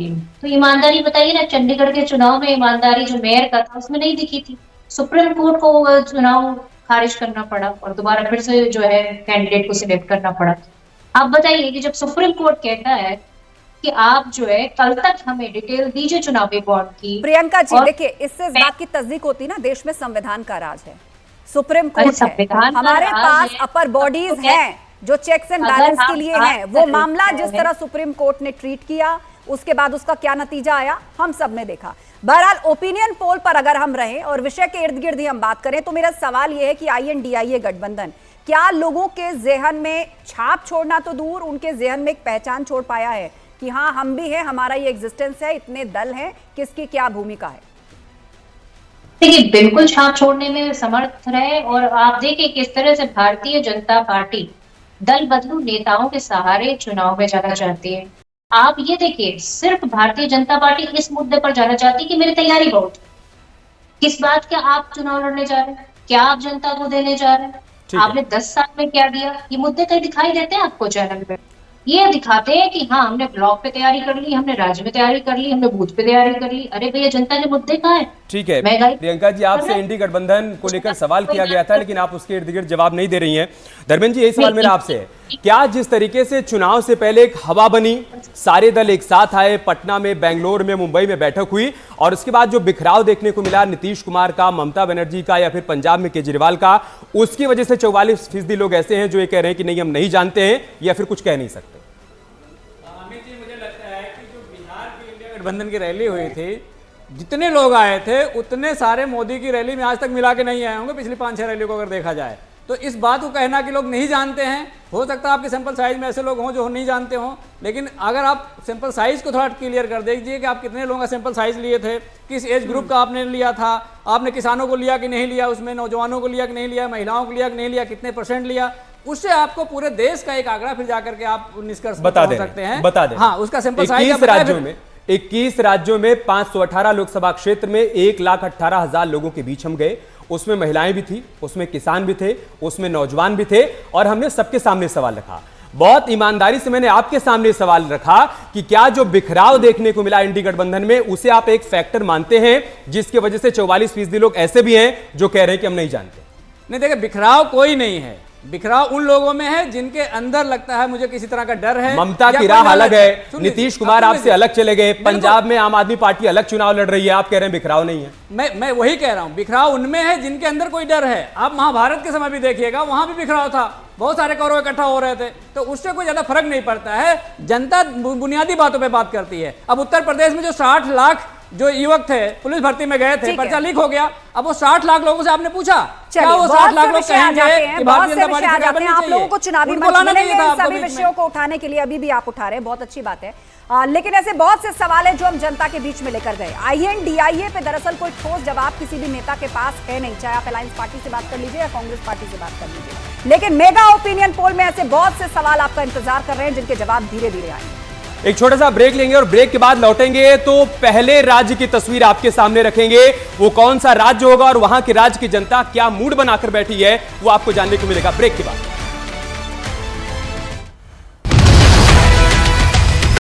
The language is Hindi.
तो ईमानदारी बताइए ना, चंडीगढ़ के चुनाव में ईमानदारी जो मेयर का था उसमें नहीं दिखी थी। सुप्रीम कोर्ट को वो चुनाव खारिज करना पड़ा और दोबारा फिर से जो है कैंडिडेट को सिलेक्ट करना पड़ा। आप बताइए कि जब सुप्रीम कोर्ट कहता है कि आप जो है कल तक हमें डिटेल दीजिए चुनावी बॉन्ड की। प्रियंका जी और देखिए, इससे इस बात की तस्दीक होती ना, देश में संविधान का राज है, सुप्रीम कोर्ट है, हमारे पास अपर बॉडीज हैं जो चेक्स एंड बैलेंस के लिए हैं। वो मामला जिस तरह सुप्रीम कोर्ट ने ट्रीट किया, उसके बाद उसका क्या नतीजा आया, हम सब ने देखा। बहरहाल ओपिनियन पोल पर अगर हम रहें और विषय के इर्द गिर्द ही हम बात करें, तो मेरा सवाल यह है कि INDIA गठबंधन क्या लोगों के जेहन में छाप छोड़ना तो दूर, उनके जेहन में एक पहचान छोड़ पाया है कि हाँ हम भी हैं, हमारा ये एग्जिस्टेंस है, इतने दल हैं, किसकी क्या भूमिका है? देखिए, बिल्कुल छाप छोड़ने में समर्थ रहे। और आप देखिए किस तरह से भारतीय जनता पार्टी दल बदलू नेताओं के सहारे चुनाव में जाना चाहती है। आप ये देखिए, सिर्फ भारतीय जनता पार्टी इस मुद्दे पर जाना चाहती है कि मेरी तैयारी बहुत है। किस बात के आप चुनाव लड़ने जा रहे हैं, क्या आप जनता को देने जा रहे हैं, आपने 10 साल में क्या दिया, ये मुद्दे कहीं दिखाई देते हैं आपको चैनल पे? ये दिखाते हैं कि हाँ हमने ब्लॉक पे तैयारी कर ली, हमने राज्य में तैयारी कर ली, हमने बूथ पे तैयारी कर ली। अरे भैया, जनता के मुद्दे कहाँ है? ठीक है प्रियंका जी, आपसे इंडी गठबंधन को लेकर सवाल किया गया था, लेकिन आप उसके इर्द गिर्द जवाब नहीं दे रही हैं। धर्मेंद्र जी, यही सवाल मेरा आपसे है, क्या जिस तरीके से चुनाव से पहले एक हवा बनी, सारे दल एक साथ आए, पटना में, बेंगलोर में, मुंबई में बैठक हुई, और उसके बाद जो बिखराव देखने को मिला नीतीश कुमार का, ममता बनर्जी का, या फिर पंजाब में केजरीवाल का, उसकी वजह से 44% लोग ऐसे हैं जो ये कह रहे हैं कि नहीं हम नहीं जानते हैं या फिर कुछ कह नहीं सकते? गठबंधन की रैली हुई थी, जितने लोग आए थे उतने सारे मोदी की रैली में आज तक मिला के नहीं आए होंगे, पिछली 5-6 रैली को अगर देखा जाए तो। इस बात को कहना कि लोग नहीं जानते हैं, हो सकता है आपके सैंपल साइज में ऐसे लोग हों जो नहीं जानते हों, लेकिन अगर आप सैंपल साइज को थोड़ा क्लियर कर दीजिए कि आप कितने लोगों का सैंपल साइज लिए थे, किस एज ग्रुप का आपने लिया था, आपने किसानों को लिया कि नहीं लिया, उसमें नौजवानों को लिया कि नहीं लिया, महिलाओं को लिया कि नहीं लिया, कितने % लिया, उससे आपको पूरे देश का एक आंकड़ा फिर जाकर के आप निष्कर्ष बता सकते हैं। बता दें, हाँ, उसका सैंपल साइज 21 राज्यों में 518 लोकसभा क्षेत्र में 1,18,000 लोगों के बीच हम गए। उसमें महिलाएं भी थी, उसमें किसान भी थे, उसमें नौजवान भी थे, और हमने सबके सामने सवाल रखा। बहुत ईमानदारी से मैंने आपके सामने सवाल रखा कि क्या जो बिखराव देखने को मिला इंडी गठबंधन में, उसे आप एक फैक्टर मानते हैं जिसकी वजह से 44% लोग ऐसे भी हैं जो कह रहे हैं कि हम नहीं जानते? नहीं, देखिए, बिखराव कोई नहीं है, बिखराव उन लोगों में है जिनके अंदर लगता है मुझे किसी तरह का डर है। ममता की राह अलग है, नीतीश कुमार आपसे अलग चले गए, पंजाब में आम आदमी पार्टी अलग चुनाव लड़ रही है, आप कह रहे हैं बिखराव नहीं है। मैं वही कह रहा हूं, बिखराव उनमें है जिनके अंदर कोई डर है। आप महाभारत के समय भी देखिएगा, वहां भी बिखराव था, बहुत सारे कौरव इकट्ठा हो रहे थे, तो उससे कोई ज्यादा फर्क नहीं पड़ता है। जनता बुनियादी बातों पर बात करती है। अब उत्तर प्रदेश में जो 60 लाख जो युवक थे पुलिस भर्ती में गए थे, पर्चा लीक हो गया, अब वो 60 लाख लोगों से आपने पूछा, क्या वो 60 लाख लोग कहेंगे कि भारतीय जनता पार्टी सरकार बननी चाहिए? आप लोगों को चुनावी मंच मिलेंगे इन सभी विषयों को उठाने के लिए, अभी भी आप उठा रहे हैं, बहुत अच्छी बात है। लेकिन ऐसे बहुत से सवाल है जो हम जनता के बीच में लेकर गए। INDIA पे दरअसल कोई ठोस जवाब किसी भी नेता के पास है नहीं, चाहे आप अलायंस पार्टी से बात कर लीजिए या कांग्रेस पार्टी से बात कर लीजिए। लेकिन मेगा ओपिनियन पोल में ऐसे बहुत से सवाल आपका इंतजार कर रहे हैं जिनके जवाब धीरे धीरे आएंगे। एक छोटा सा ब्रेक लेंगे और ब्रेक के बाद लौटेंगे तो पहले राज्य की तस्वीर आपके सामने रखेंगे। वो कौन सा राज्य होगा और वहां के राज्य की जनता क्या मूड बनाकर बैठी है, वो आपको जानने को मिलेगा ब्रेक के बाद।